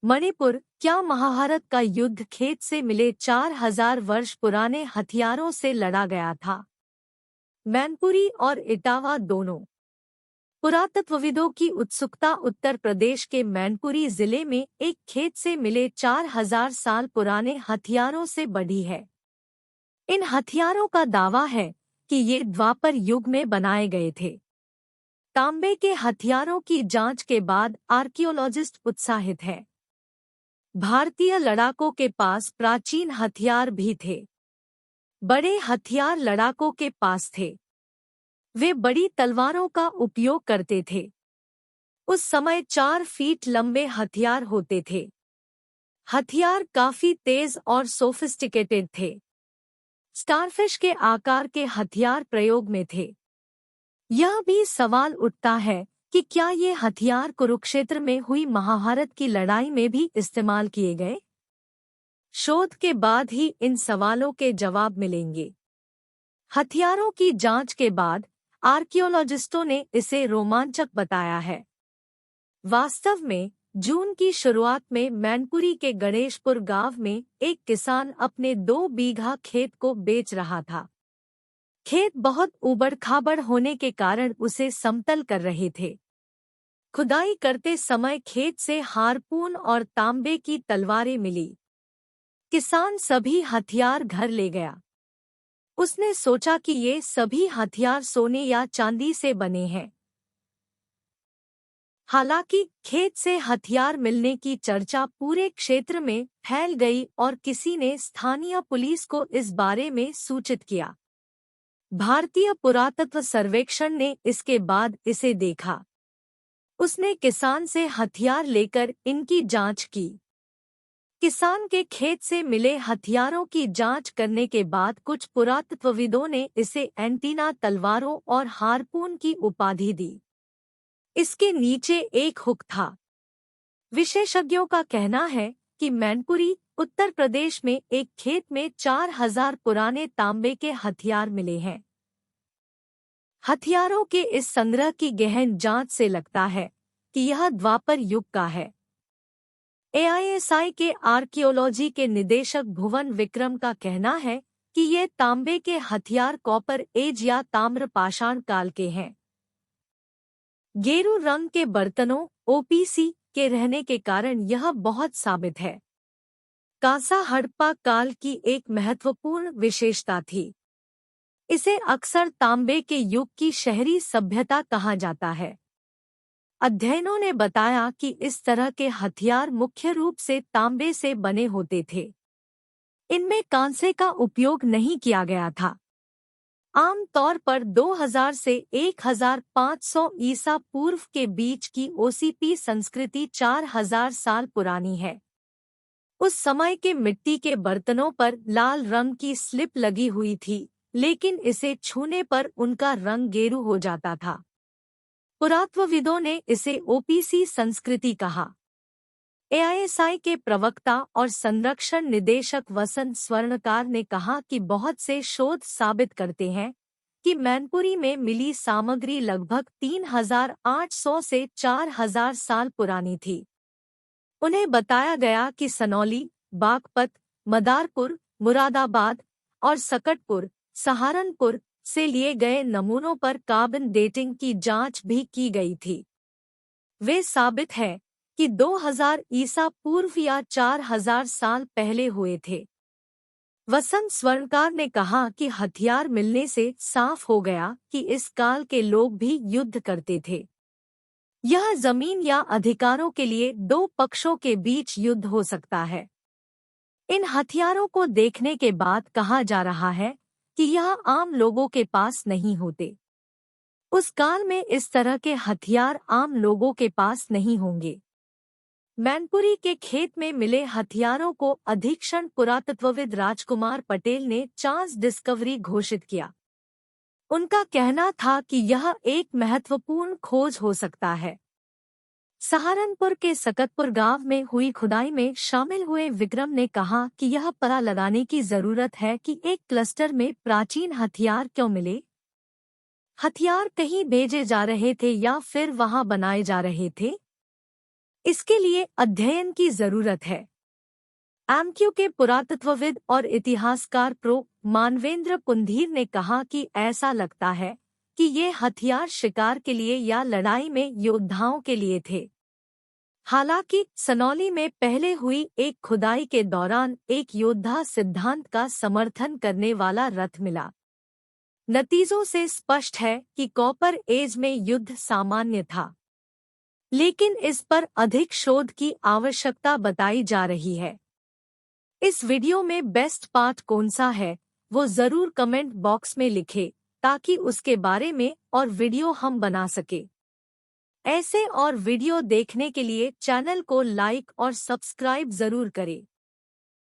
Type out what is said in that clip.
मणिपुर, क्या महाभारत का युद्ध खेत से मिले 4000 वर्ष पुराने हथियारों से लड़ा गया था? मैनपुरी और इटावा दोनों। पुरातत्वविदों की उत्सुकता उत्तर प्रदेश के मैनपुरी जिले में एक खेत से मिले 4000 साल पुराने हथियारों से बढ़ी है। इन हथियारों का दावा है कि ये द्वापर युग में बनाए गए थे। तांबे के हथियारों की जांच के बाद आर्कियोलॉजिस्ट उत्साहित है। भारतीय लड़ाकों के पास प्राचीन हथियार भी थे। बड़े हथियार लड़ाकों के पास थे। वे बड़ी तलवारों का उपयोग करते थे। उस समय 4 फीट लंबे हथियार होते थे। हथियार काफी तेज और सोफिस्टिकेटेड थे। स्टारफिश के आकार के हथियार प्रयोग में थे। यह भी सवाल उठता है कि क्या ये हथियार कुरुक्षेत्र में हुई महाभारत की लड़ाई में भी इस्तेमाल किए गए? शोध के बाद ही इन सवालों के जवाब मिलेंगे। हथियारों की जांच के बाद आर्कियोलॉजिस्टों ने इसे रोमांचक बताया है। वास्तव में जून की शुरुआत में मैनपुरी के गणेशपुर गांव में एक किसान अपने 2 बीघा खेत को बेच रहा था। खेत बहुत ऊबड़-खाबड़ होने के कारण उसे समतल कर रहे थे। खुदाई करते समय खेत से हारपून और तांबे की तलवारें मिली। किसान सभी हथियार घर ले गया। उसने सोचा कि ये सभी हथियार सोने या चांदी से बने हैं। हालांकि खेत से हथियार मिलने की चर्चा पूरे क्षेत्र में फैल गई और किसी ने स्थानीय पुलिस को इस बारे में सूचित किया। भारतीय पुरातत्व सर्वेक्षण ने इसके बाद इसे देखा। उसने किसान से हथियार लेकर इनकी जांच की। किसान के खेत से मिले हथियारों की जांच करने के बाद कुछ पुरातत्वविदों ने इसे एंटीना तलवारों और हारपून की उपाधि दी। इसके नीचे एक हुक था। विशेषज्ञों का कहना है कि मैनपुरी, उत्तर प्रदेश में एक खेत में 4000 पुराने तांबे के हथियार मिले हैं। हथियारों के इस संग्रह की गहन जांच से लगता है कि यह द्वापर युग का है। एआईएसआई के आर्कियोलॉजी के निदेशक भुवन विक्रम का कहना है कि ये तांबे के हथियार कॉपर एज या ताम्र पाषाण काल के हैं। गेरू रंग के बर्तनों ओपीसी के रहने के कारण यह बहुत साबित है। कांसा हड़प्पा काल की एक महत्वपूर्ण विशेषता थी। इसे अक्सर तांबे के युग की शहरी सभ्यता कहा जाता है। अध्ययनों ने बताया कि इस तरह के हथियार मुख्य रूप से तांबे से बने होते थे। इनमें कांसे का उपयोग नहीं किया गया था। आम तौर पर 2000 से 1500 ईसा पूर्व के बीच की ओसीपी संस्कृति 4000 साल पुरानी है। उस समय के मिट्टी के बर्तनों पर लाल रंग की स्लिप लगी हुई थी, लेकिन इसे छूने पर उनका रंग गेरू हो जाता था। पुरातत्वविदों ने इसे ओपीसी संस्कृति कहा। एआईएसआई के प्रवक्ता और संरक्षण निदेशक वसंत स्वर्णकार ने कहा कि बहुत से शोध साबित करते हैं कि मैनपुरी में मिली सामग्री लगभग 3800 से 4000 साल पुरानी थी। उन्हें बताया गया कि सनौली, बागपत, मदारपुर, मुरादाबाद और सकटपुर, सहारनपुर से लिए गए नमूनों पर कार्बन डेटिंग की जांच भी की गई थी। वे साबित है कि 2000 ईसा पूर्व या 4000 साल पहले हुए थे। वसंत स्वर्णकार ने कहा कि हथियार मिलने से साफ हो गया कि इस काल के लोग भी युद्ध करते थे। यह जमीन या अधिकारों के लिए 2 पक्षों के बीच युद्ध हो सकता है। इन हथियारों को देखने के बाद कहा जा रहा है कि यह आम लोगों के पास नहीं होते। उस काल में इस तरह के हथियार आम लोगों के पास नहीं होंगे। मैनपुरी के खेत में मिले हथियारों को अधीक्षण पुरातत्वविद राजकुमार पटेल ने चांस डिस्कवरी घोषित किया। उनका कहना था कि यह एक महत्वपूर्ण खोज हो सकता है। सहारनपुर के सकतपुर गांव में हुई खुदाई में शामिल हुए विक्रम ने कहा कि यह पता लगाने की जरूरत है कि एक क्लस्टर में प्राचीन हथियार क्यों मिले। हथियार कहीं भेजे जा रहे थे या फिर वहां बनाए जा रहे थे? इसके लिए अध्ययन की जरूरत है। एमक्यू के पुरातत्वविद और इतिहासकार प्रो मानवेंद्र कुंधीर ने कहा कि ऐसा लगता है कि ये हथियार शिकार के लिए या लड़ाई में योद्धाओं के लिए थे। हालांकि सनौली में पहले हुई एक खुदाई के दौरान एक योद्धा सिद्धांत का समर्थन करने वाला रथ मिला। नतीजों से स्पष्ट है कि कॉपर एज में युद्ध सामान्य था, लेकिन इस पर अधिक शोध की आवश्यकता बताई जा रही है। इस वीडियो में बेस्ट पार्ट कौन सा है वो जरूर कमेंट बॉक्स में लिखे ताकि उसके बारे में और वीडियो हम बना सके। ऐसे और वीडियो देखने के लिए चैनल को लाइक और सब्सक्राइब जरूर करें।